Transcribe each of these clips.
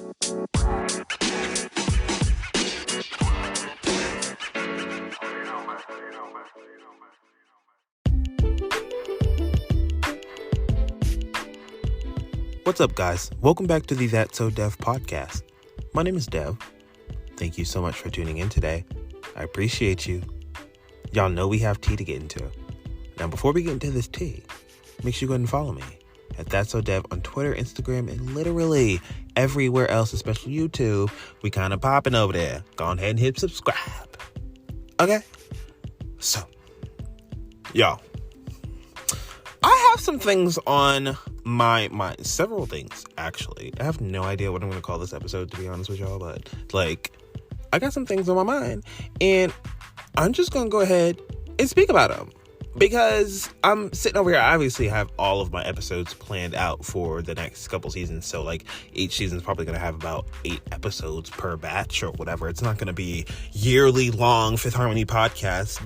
What's up, guys? Welcome back to the That's Sowdev podcast. My name is Dev. Thank you so much for tuning in today. I appreciate you. Y'all know we have tea to get into. Now, before we get into this tea, make sure you go ahead and follow me at That's Sowdev on Twitter, Instagram, and literally everywhere else, especially YouTube. We kind of popping over there. Go ahead and hit subscribe. Okay? So, y'all, I have some things on my mind. Several things, actually. I have no idea what I'm going to call this episode, to be honest with y'all, but, I got some things on my mind, and I'm just going to go ahead and speak about them. Because I'm sitting over here, I obviously have all of my episodes planned out for the next couple seasons. So, each season's probably going to have about 8 episodes per batch or whatever. It's not going to be yearly long Fifth Harmony podcasts.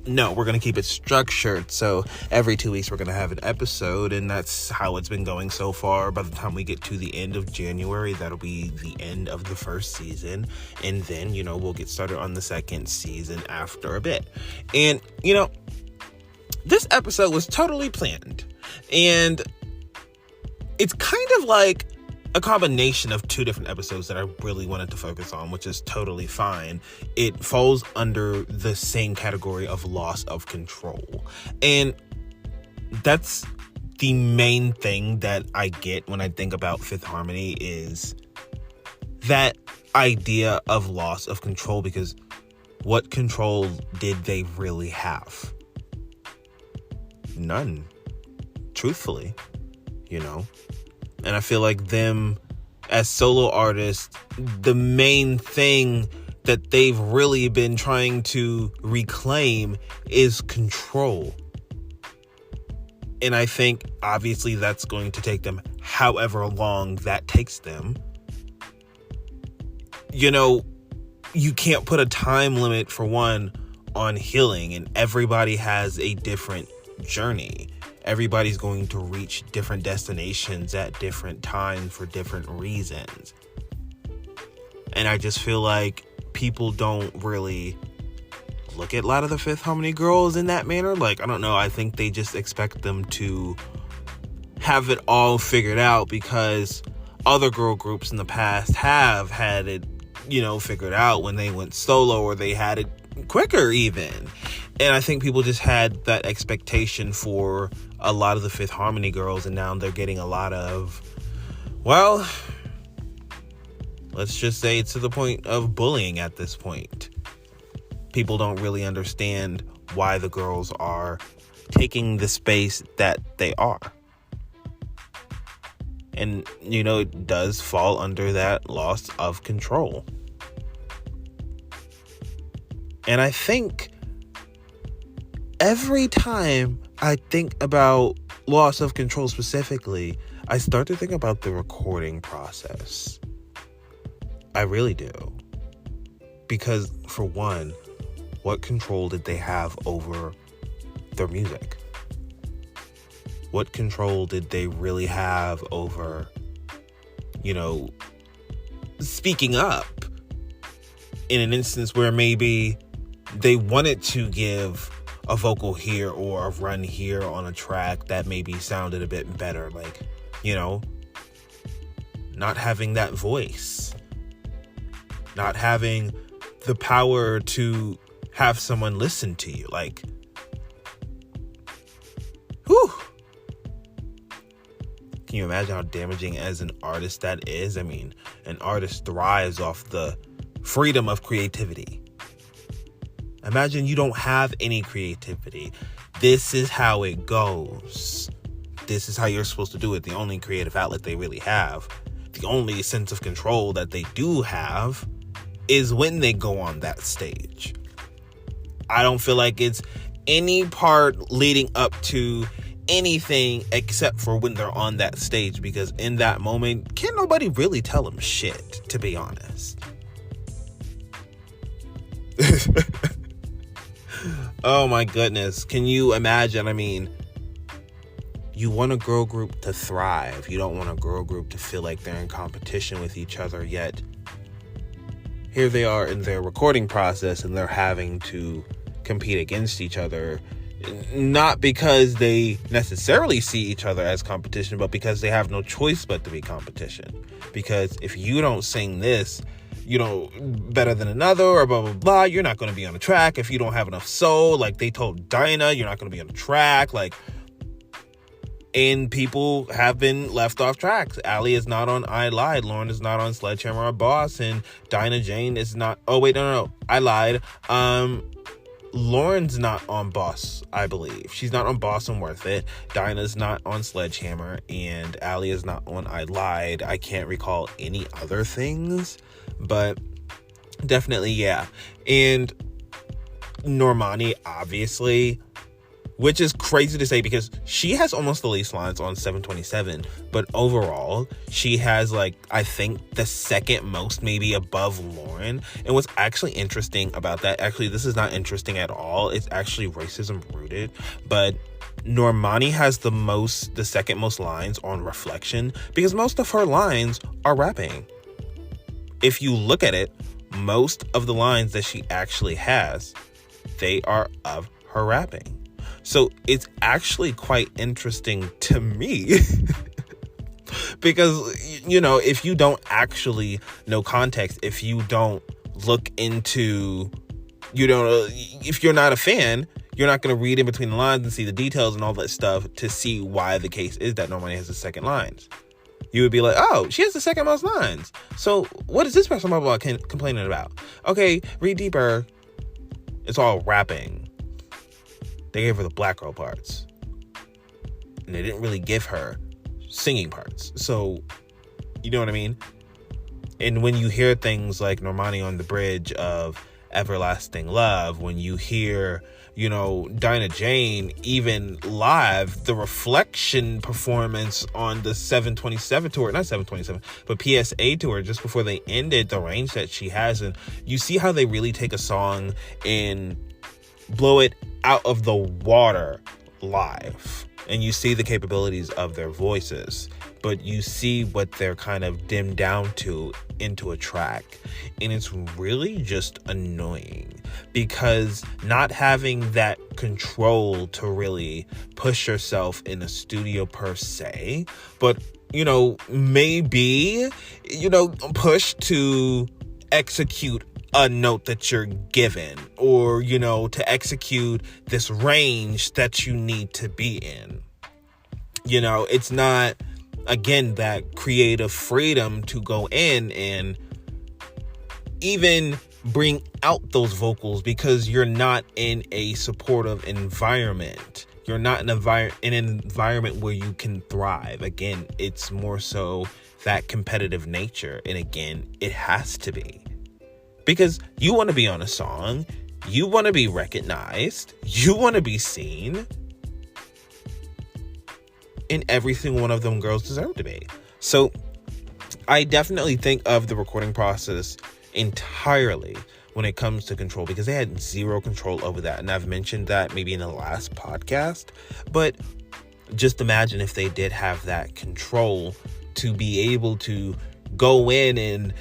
No, we're going to keep it structured. So, every 2 weeks, we're going to have an episode. And that's how it's been going so far. By the time we get to the end of January, that'll be the end of the first season. And then, we'll get started on the second season after a bit. And, this episode was totally planned, and it's kind of like a combination of 2 different episodes that I really wanted to focus on, which is totally fine. It falls under the same category of loss of control, and that's the main thing that I get when I think about Fifth Harmony is that idea of loss of control, because what control did they really have? None, truthfully, and I feel like them as solo artists, the main thing that they've really been trying to reclaim is control. And I think obviously that's going to take them however long that takes them. You can't put a time limit, for one, on healing, and everybody has a different journey. Everybody's going to reach different destinations at different times for different reasons. And I just feel like people don't really look at a lot of the Fifth Harmony girls in that manner. I don't know. I think they just expect them to have it all figured out because other girl groups in the past have had it, figured out when they went solo, or they had it quicker even. And I think people just had that expectation for a lot of the Fifth Harmony girls, and now they're getting a lot of, well, let's just say to the point of bullying at this point. People don't really understand why the girls are taking the space that they are. And, it does fall under that loss of control. And I think every time I think about loss of control specifically, I start to think about the recording process. I really do. Because, for one, what control did they have over their music? What control did they really have over, speaking up in an instance where maybe they wanted to give a vocal here or a run here on a track that maybe sounded a bit better, not having that voice, not having the power to have someone listen to you, whew. Can you imagine how damaging as an artist that is? I mean, an artist thrives off the freedom of creativity. Imagine you don't have any creativity. This is how it goes. This is how you're supposed to do it. The only creative outlet they really have, the only sense of control that they do have, is when they go on that stage. I don't feel like it's any part leading up to anything except for when they're on that stage, because in that moment, can't nobody really tell them shit, to be honest. Oh my goodness. Can you imagine? I mean, you want a girl group to thrive. You don't want a girl group to feel like they're in competition with each other, yet here they are in their recording process and they're having to compete against each other, not because they necessarily see each other as competition, but because they have no choice but to be competition. Because if you don't sing this, better than another, or blah, blah, blah, you're not going to be on the track. If you don't have enough soul, like they told Dinah, you're not going to be on the track. And people have been left off tracks. Allie is not on I Lied. Lauren is not on Sledgehammer or Boss. And Dinah Jane is not... Oh, wait, no. I lied. Lauren's not on Boss, I believe. She's not on Boss and Worth It. Dinah's not on Sledgehammer. And Allie is not on I Lied. I can't recall any other things. But definitely, yeah. And Normani, obviously... Which is crazy to say because she has almost the least lines on 727. But overall, she has I think the second most, maybe above Lauren. And what's actually interesting about that, actually, this is not interesting at all. It's actually racism rooted. But Normani has the second most lines on Reflection because most of her lines are rapping. If you look at it, most of the lines that she actually has, they are of her rapping. So it's actually quite interesting to me because, if you don't actually know context, if you don't look into, if you're not a fan, you're not going to read in between the lines and see the details and all that stuff to see why the case is that Normani has the second lines. You would be like, oh, she has the second most lines. So what is this person complaining about? Okay, read deeper. It's all rapping. They gave her the black girl parts. And they didn't really give her singing parts. So, you know what I mean? And when you hear things like Normani on the bridge of Everlasting Love, when you hear, Dinah Jane, even live, the Reflection performance on the 727 tour, not 727, but PSA tour, just before they ended, the range that she has. And you see how they really take a song and blow it out of the water live, and you see the capabilities of their voices, but you see what they're kind of dimmed down to into a track, and it's really just annoying because not having that control to really push yourself in a studio per se, but maybe push to execute a note that you're given, or to execute this range that you need to be in. It's not, again, that creative freedom to go in and even bring out those vocals because you're not in a supportive environment. You're not in an environment where you can thrive. Again, it's more so that competitive nature, and again, it has to be. Because you want to be on a song, you want to be recognized, you want to be seen, and every single one of them girls deserve to be. So I definitely think of the recording process entirely when it comes to control, because they had zero control over that. And I've mentioned that maybe in the last podcast, but just imagine if they did have that control to be able to go in and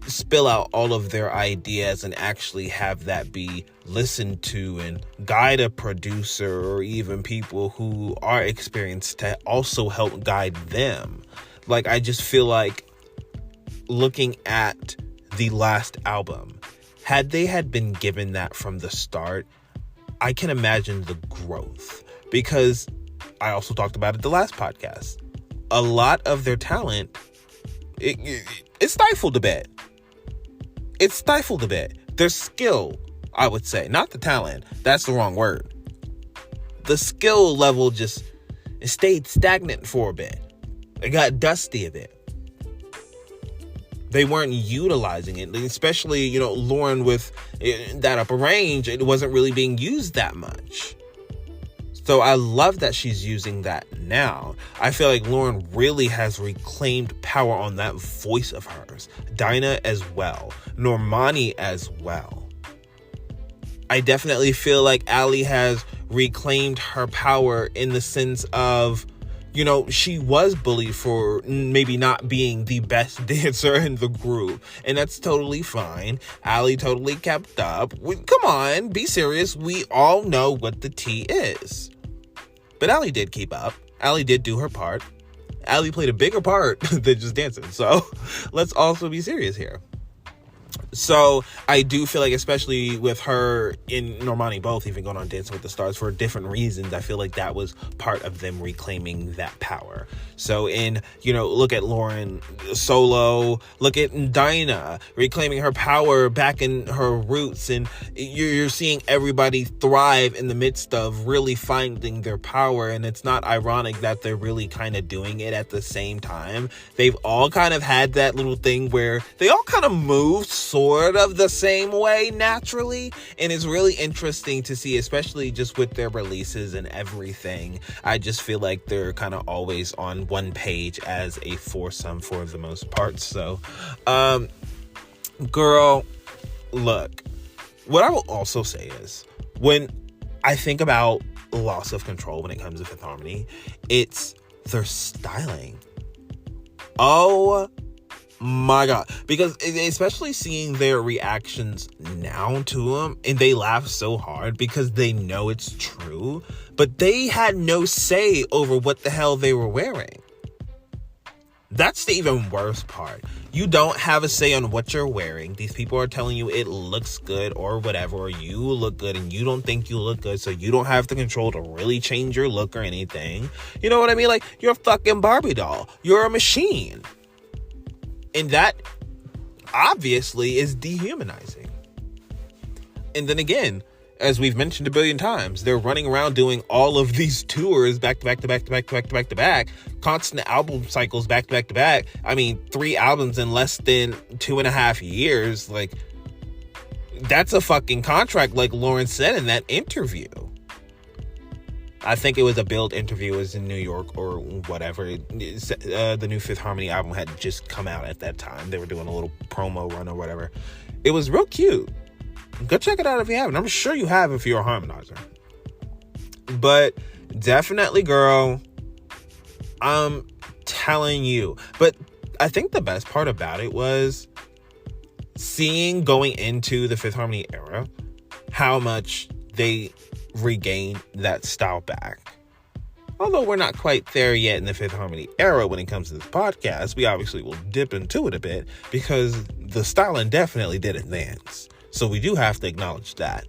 spill out all of their ideas and actually have that be listened to and guide a producer or even people who are experienced to also help guide them. I just feel like looking at the last album, had they had been given that from the start, I can imagine the growth, because I also talked about it the last podcast. A lot of their talent, it's stifled a bit. It's stifled a bit. Their skill, I would say, not the talent. That's the wrong word. The skill level just stayed stagnant for a bit. It got dusty a bit. They weren't utilizing it, especially, Lauren with that upper range. It wasn't really being used that much. So I love that she's using that now. I feel like Lauren really has reclaimed power on that voice of hers. Dinah as well. Normani as well. I definitely feel like Allie has reclaimed her power in the sense of, she was bullied for maybe not being the best dancer in the group. And that's totally fine. Allie totally kept up. Come on, be serious. We all know what the tea is. But Allie did keep up. Allie did do her part. Allie played a bigger part than just dancing. So let's also be serious here. So I do feel like, especially with her and Normani both even going on Dancing with the Stars for different reasons, I feel like that was part of them reclaiming that power. So look at Lauren solo, look at Dinah reclaiming her power back in her roots, and you're seeing everybody thrive in the midst of really finding their power. And it's not ironic that they're really kind of doing it at the same time. They've all kind of had that little thing where they all kind of moved sort of the same way naturally, and it's really interesting to see, especially just with their releases and everything. I just feel like they're kind of always on one page as a foursome for the most part. So girl, look, what I will also say is, when I think about loss of control when it comes to Fifth Harmony, it's their styling. Oh my God, because especially seeing their reactions now to him, and they laugh so hard because they know it's true, but they had no say over what the hell they were wearing. That's the even worse part. You don't have a say on what you're wearing. These people are telling you it looks good or whatever, or you look good and you don't think you look good, so you don't have the control to really change your look or anything. You know what I mean? Like, you're a fucking Barbie doll. You're a machine. And that obviously is dehumanizing. And then again, as we've mentioned a billion times, they're running around doing all of these tours back to back to back to back to back to back to back, constant album cycles back to back to back. I mean, 3 albums in less than 2.5 years. Like, that's a fucking contract, like Lauren said in that interview. I think it was a Build interview. It was in New York or whatever. The new Fifth Harmony album had just come out at that time. They were doing a little promo run or whatever. It was real cute. Go check it out if you haven't. I'm sure you have if you're a Harmonizer. But definitely, girl, I'm telling you. But I think the best part about it was seeing, going into the Fifth Harmony era, how much they regain that style back. Although we're not quite there yet in the Fifth Harmony era when it comes to this podcast, we obviously will dip into it a bit because the styling definitely did advance. So we do have to acknowledge that.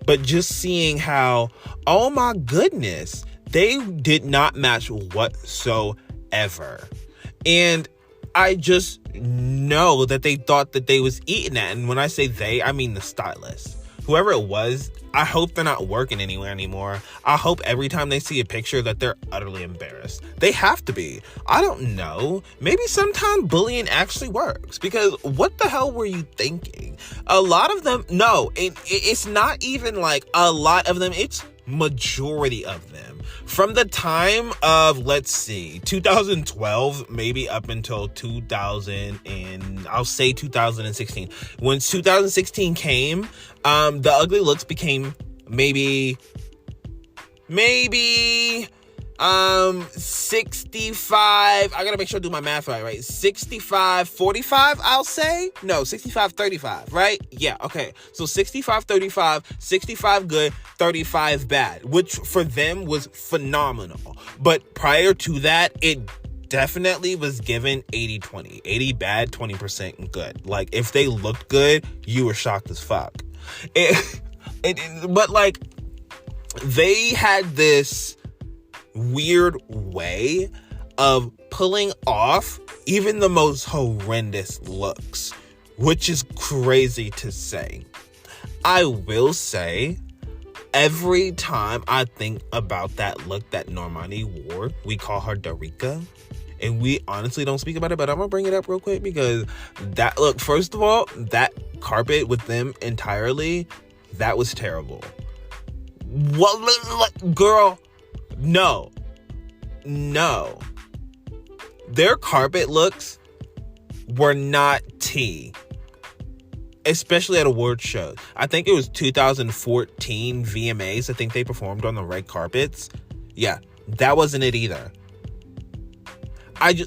But just seeing how, oh my goodness, they did not match whatsoever. And I just know that they thought that they was eating that. And when I say they, I mean the stylist. Whoever it was, I hope they're not working anywhere anymore. I hope every time they see a picture that they're utterly embarrassed. They have to be. I don't know. Maybe sometimes bullying actually works, because what the hell were you thinking? A lot of them, no, it's not even like a lot of them. It's majority of them. From the time of, let's see, 2012, maybe up until 2016. Once 2016 came, the ugly looks became maybe 65. I gotta make sure I do my math right? 65, 45, I'll say? No, 65, 35, right? Yeah, okay. So 65, 35, 65 good, 35 bad, which for them was phenomenal. But prior to that, it definitely was given 80-20. 80 bad, 20% good. Like, if they looked good, you were shocked as fuck. But like, they had this weird way of pulling off even the most horrendous looks, which is crazy to say. I will say, every time I think about that look that Normani wore, we call her Darika, and we honestly don't speak about it, but I'm gonna bring it up real quick because that look, first of all, that carpet with them entirely, that was terrible. What, girl? No. Their carpet looks were not tea. especially at award shows. I think it was 2014 VMAs. I think they performed on the red carpets. Yeah, that wasn't it either. I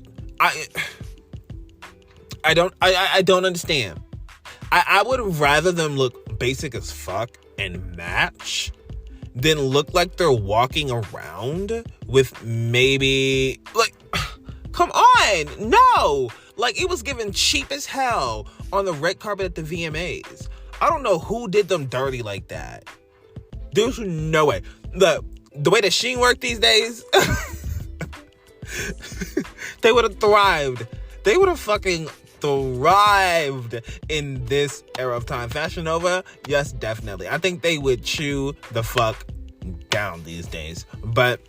don't understand. I would rather them look basic as fuck and match than look like they're walking around with maybe, like, come on, no. Like, it was given cheap as hell on the red carpet at the VMAs. I don't know who did them dirty like that. There's no way. The way that Shein worked these days, they would have thrived. They would have fucking thrived in this era of time. Fashion Nova, yes, definitely. I think they would chew the fuck down these days. But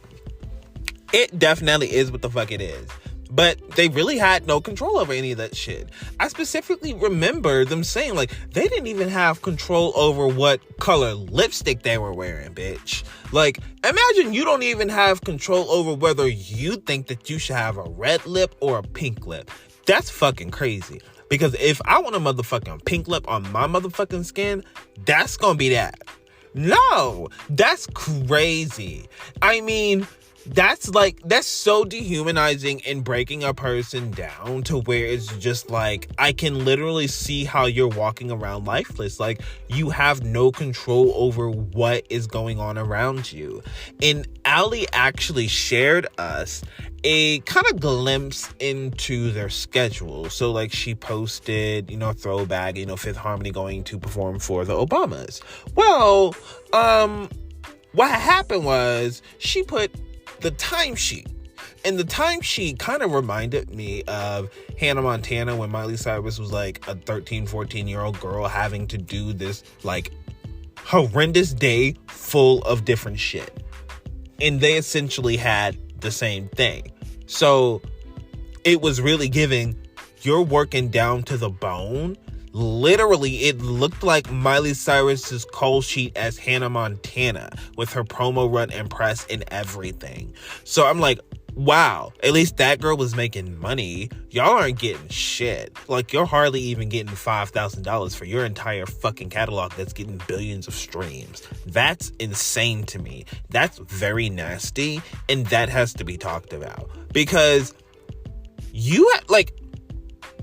it definitely is what the fuck it is. But they really had no control over any of that shit. I specifically remember them saying, like, they didn't even have control over what color lipstick they were wearing, bitch. Like, imagine you don't even have control over whether you think that you should have a red lip or a pink lip. That's fucking crazy. Because if I want a motherfucking pink lip on my motherfucking skin, that's gonna be that. No, that's crazy. I mean, that's so dehumanizing and breaking a person down to where it's just like, I can literally see how you're walking around lifeless. Like, you have no control over what is going on around you. And Ali actually shared us a kind of glimpse into their schedule. So, like, she posted, throwback, Fifth Harmony going to perform for the Obamas. Well, what happened was she put the timesheet. And the timesheet kind of reminded me of Hannah Montana when Miley Cyrus was like a 13, 14-year-old girl having to do this like horrendous day full of different shit. And they essentially had the same thing. So it was really giving, you're working down to the bone. Literally, it looked like Miley Cyrus's call sheet as Hannah Montana with her promo run and press and everything. So I'm like, wow, at least that girl was making money. Y'all aren't getting shit. Like, you're hardly even getting $5,000 for your entire fucking catalog that's getting billions of streams. That's insane to me. That's very nasty, and that has to be talked about. Because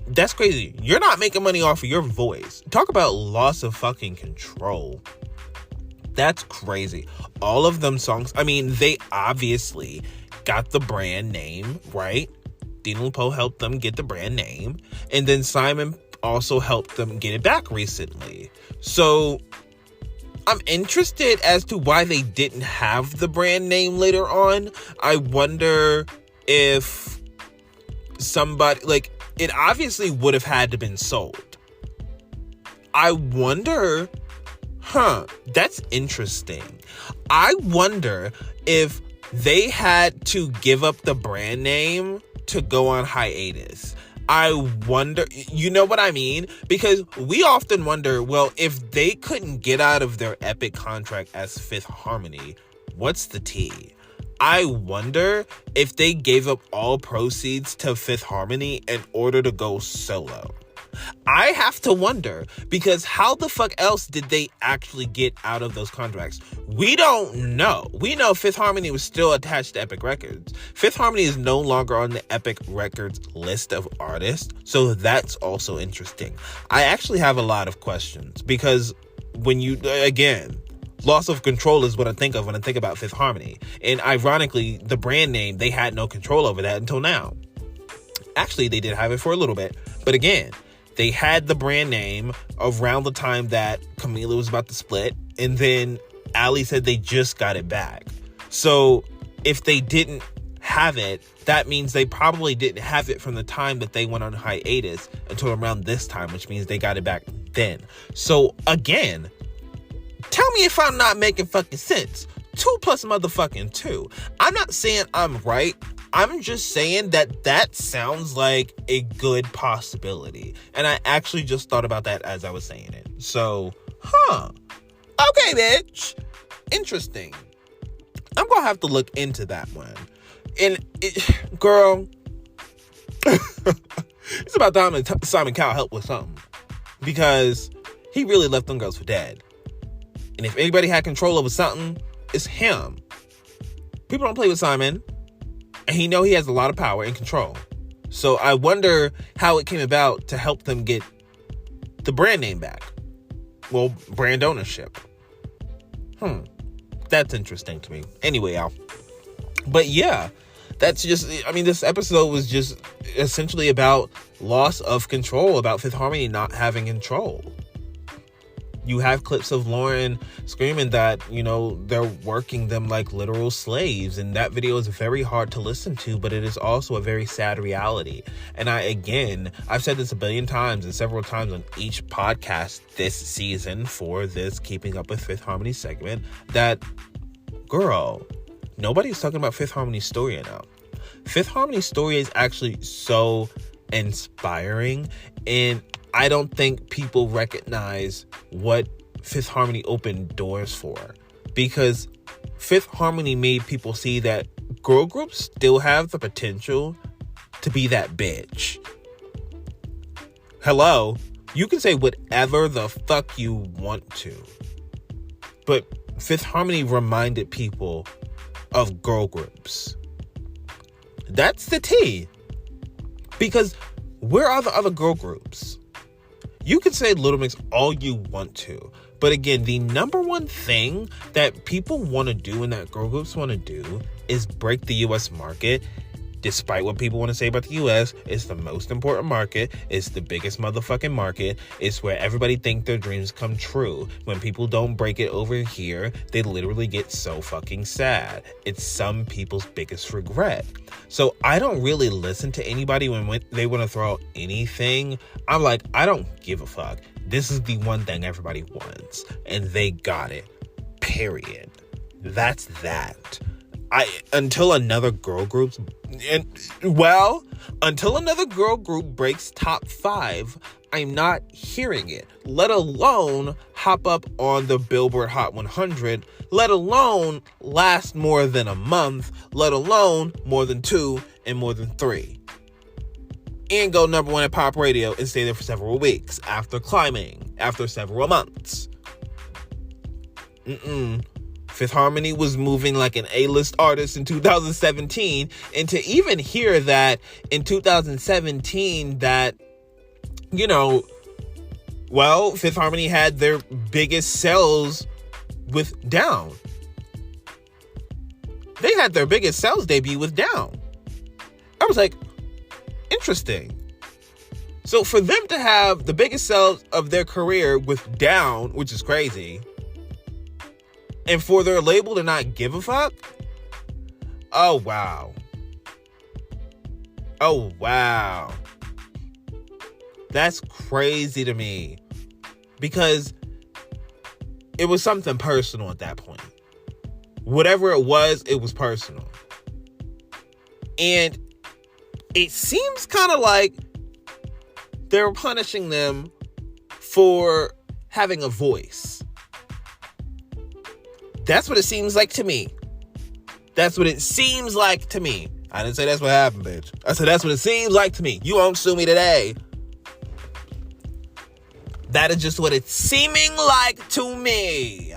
that's crazy. You're not making money off of your voice. Talk about loss of fucking control. That's crazy. All of them songs, I mean, they obviously got the brand name, right? Dina Poe helped them get the brand name. And then Simon also helped them get it back recently. So I'm interested as to why they didn't have the brand name later on. I wonder if somebody, it obviously would have had to been sold. I wonder, that's interesting. I wonder if they had to give up the brand name to go on hiatus. I wonder, you know what I mean? Because we often wonder, well, if they couldn't get out of their epic contract as Fifth Harmony, what's the tea? I wonder if they gave up all proceeds to Fifth Harmony in order to go solo. I have to wonder, because how the fuck else did they actually get out of those contracts? We don't know. We know Fifth Harmony was still attached to Epic Records. Fifth Harmony is no longer on the Epic Records list of artists, so that's also interesting. I actually have a lot of questions, because when you, again, loss of control is what I think of when I think about Fifth Harmony. And ironically, the brand name, they had no control over that until now. Actually, they did have it for a little bit. But again, they had the brand name around the time that Camila was about to split. And then Ali said they just got it back. So if they didn't have it, that means they probably didn't have it from the time that they went on hiatus until around this time, which means they got it back then. So again, tell me if I'm not making fucking sense. 2 plus motherfucking 2. I'm not saying I'm right. I'm just saying that sounds like a good possibility. And I actually just thought about that as I was saying it. So, okay, bitch. Interesting. I'm going to have to look into that one. And, girl, it's about time that Simon Cowell helped with something. Because he really left them girls for dead. And if anybody had control over something, it's him. People don't play with Simon, and he has a lot of power and control. So I wonder how it came about to help them get the brand name back. Well, brand ownership. That's interesting to me. Anyway, y'all. But yeah, this episode was just essentially about loss of control, about Fifth Harmony not having control. You have clips of Lauren screaming that, they're working them like literal slaves. And that video is very hard to listen to, but it is also a very sad reality. And I've said this a billion times and several times on each podcast this season for this Keeping Up with Fifth Harmony segment, that, girl, nobody's talking about Fifth Harmony's story enough. Fifth Harmony's story is actually so inspiring, and I don't think people recognize what Fifth Harmony opened doors for, because Fifth Harmony made people see that girl groups still have the potential to be that bitch. Hello, you can say whatever the fuck you want to, but Fifth Harmony reminded people of girl groups. That's the tea. Because where are the other girl groups? You can say Little Mix all you want to, but again, the number one thing that people want to do and that girl groups want to do is break the U.S. market. Despite what people want to say about the U.S., it's the most important market. It's the biggest motherfucking market. It's where everybody thinks their dreams come true. When people don't break it over here, they literally get so fucking sad. It's some people's biggest regret. So I don't really listen to anybody when they want to throw out anything. I'm like, I don't give a fuck. This is the one thing everybody wants, and they got it. Period. That's that. Until another girl group breaks top 5, I'm not hearing it, let alone hop up on the Billboard Hot 100, let alone last more than a month, let alone more than 2 and more than 3. And go number 1 at pop radio and stay there for several weeks after climbing, after several months. Fifth Harmony was moving like an A-list artist in 2017, and to even hear that in 2017 that, Fifth Harmony had their biggest sales with Down. They had their biggest sales debut with Down. I was like, interesting. So for them to have the biggest sales of their career with Down, which is crazy, and for their label to not give a fuck? Oh, wow. Oh, wow. That's crazy to me. Because it was something personal at that point. Whatever it was personal. And it seems kind of like they're punishing them for having a voice. That's what it seems like to me. That's what it seems like to me. I didn't say that's what happened, bitch. I said that's what it seems like to me. You won't sue me today. That is just what it's seeming like to me.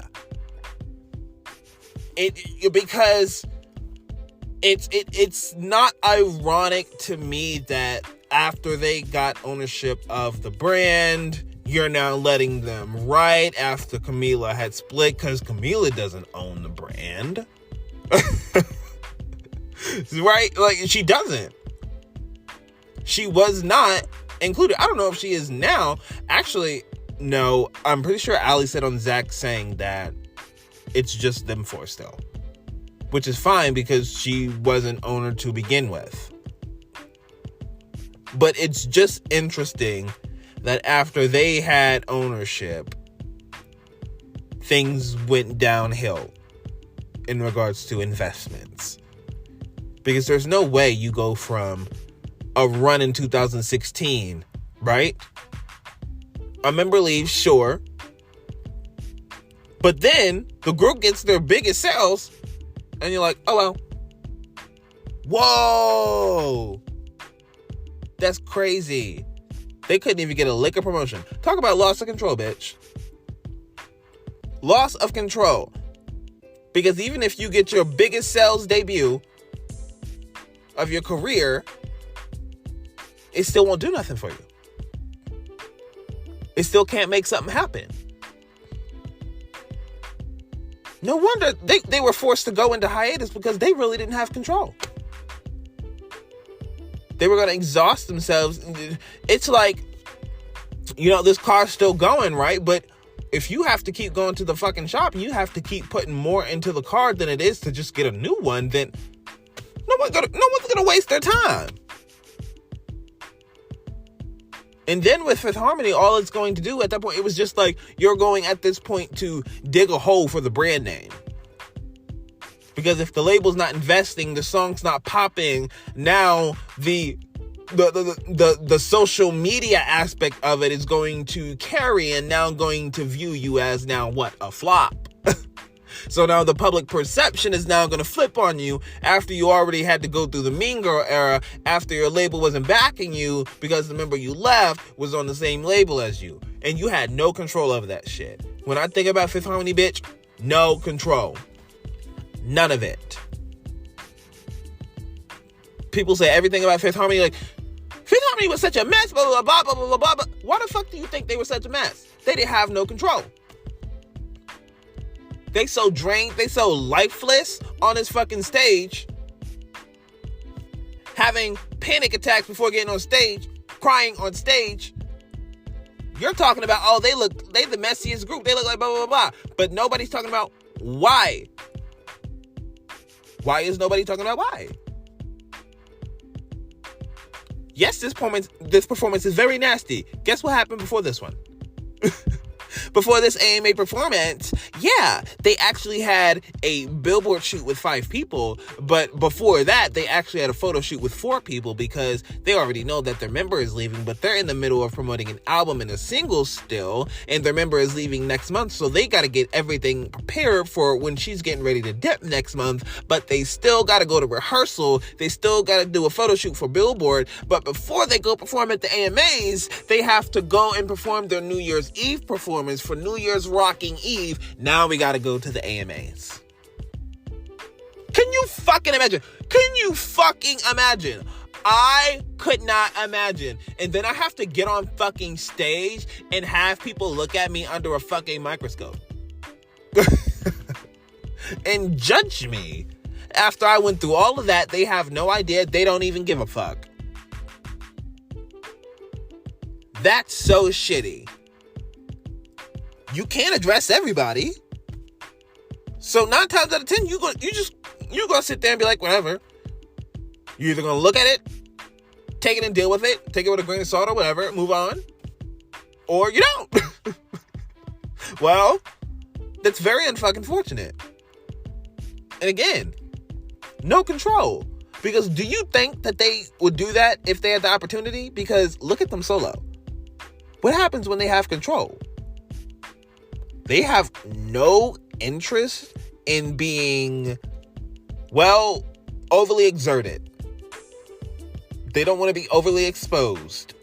Because it's not ironic to me that after they got ownership of the brand, you're now letting them right after Camila had split, because Camila doesn't own the brand. Right? Like, she doesn't. She was not included. I don't know if she is now. Actually, no. I'm pretty sure Ali said on Zach saying that it's just them four still. Which is fine, because she wasn't owner to begin with. But it's just interesting that after they had ownership, things went downhill in regards to investments. Because there's no way you go from a run in 2016, right? A member leaves, sure. But then the group gets their biggest sales, and you're like, oh well. Whoa! That's crazy. They couldn't even get a lick of promotion. Talk about loss of control, bitch. Loss of control. Because even if you get your biggest sales debut of your career, it still won't do nothing for you. It still can't make something happen. No wonder they were forced to go into hiatus, because they really didn't have control. They were going to exhaust themselves. It's like, this car's still going, right? But if you have to keep going to the fucking shop, and you have to keep putting more into the car than it is to just get a new one, then no one's gonna waste their time. And then with Fifth Harmony, all it's going to do at that point, it was just like, you're going at this point to dig a hole for the brand name. Because if the label's not investing, the song's not popping, now the social media aspect of it is going to carry, and now going to view you as now what? A flop. So now the public perception is now going to flip on you after you already had to go through the Mean Girl era, after your label wasn't backing you because the member you left was on the same label as you. And you had no control over that shit. When I think about Fifth Harmony, bitch, no control. None of it. People say everything about Fifth Harmony, like, Fifth Harmony was such a mess, blah, blah, blah, blah, blah, blah, blah. Why the fuck do you think they were such a mess? They didn't have no control. They so drained, they so lifeless on this fucking stage, having panic attacks before getting on stage, crying on stage. You're talking about, they the messiest group. They look like blah, blah, blah, blah. But nobody's talking about why. Why is nobody talking about why? Yes, this performance is very nasty. Guess what happened before this one? Before this AMA performance, yeah, they actually had a billboard shoot with 5 people, but before that, they actually had a photo shoot with 4 people, because they already know that their member is leaving, but they're in the middle of promoting an album and a single still, and their member is leaving next month, so they got to get everything prepared for when she's getting ready to dip next month, but they still got to go to rehearsal, they still got to do a photo shoot for Billboard, but before they go perform at the AMAs, they have to go and perform their New Year's Eve performance for New Year's Rocking Eve. Now we got to go to the AMAs. Can you fucking imagine? I could not imagine. And then I have to get on fucking stage and have people look at me under a fucking microscope and judge me. After I went through all of that, they have no idea. They don't even give a fuck. That's so shitty. You can't address everybody. So 9 times out of 10, you're gonna sit there and be like, whatever. You're either gonna look at it, take it and deal with it, take it with a grain of salt or whatever, move on, or you don't. Well, that's very unfucking fortunate. And again, no control. Because do you think that they would do that if they had the opportunity? Because look at them solo. What happens when they have control? They have no interest in being, overly exerted. They don't want to be overly exposed.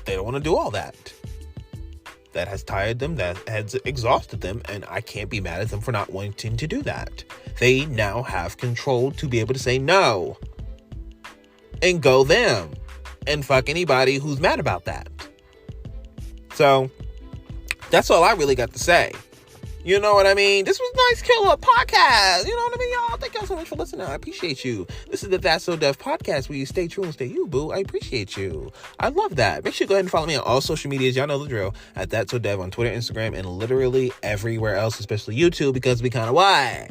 They don't want to do all that. That has tired them, that has exhausted them, and I can't be mad at them for not wanting to do that. They now have control to be able to say no. And go them. And fuck anybody who's mad about that. So, that's all I really got to say. You know what I mean? This was Nice Killer Podcast. You know what I mean, y'all? Thank y'all so much for listening. I appreciate you. This is the That's So Dev Podcast, where you stay true and stay you, boo. I appreciate you. I love that. Make sure you go ahead and follow me on all social medias. Y'all know the drill. At That's So Dev on Twitter, Instagram, and literally everywhere else, especially YouTube, because we kind of why?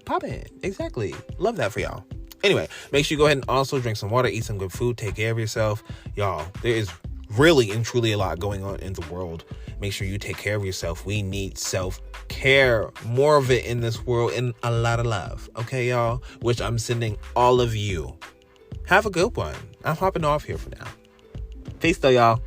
Poppin'. Exactly. Love that for y'all. Anyway, make sure you go ahead and also drink some water, eat some good food, take care of yourself. Y'all, there is really and truly a lot going on in the world. Make sure you take care of yourself. We need self-care. More of it in this world, and a lot of love. Okay, y'all? Which I'm sending all of you. Have a good one. I'm hopping off here for now. Peace though, y'all.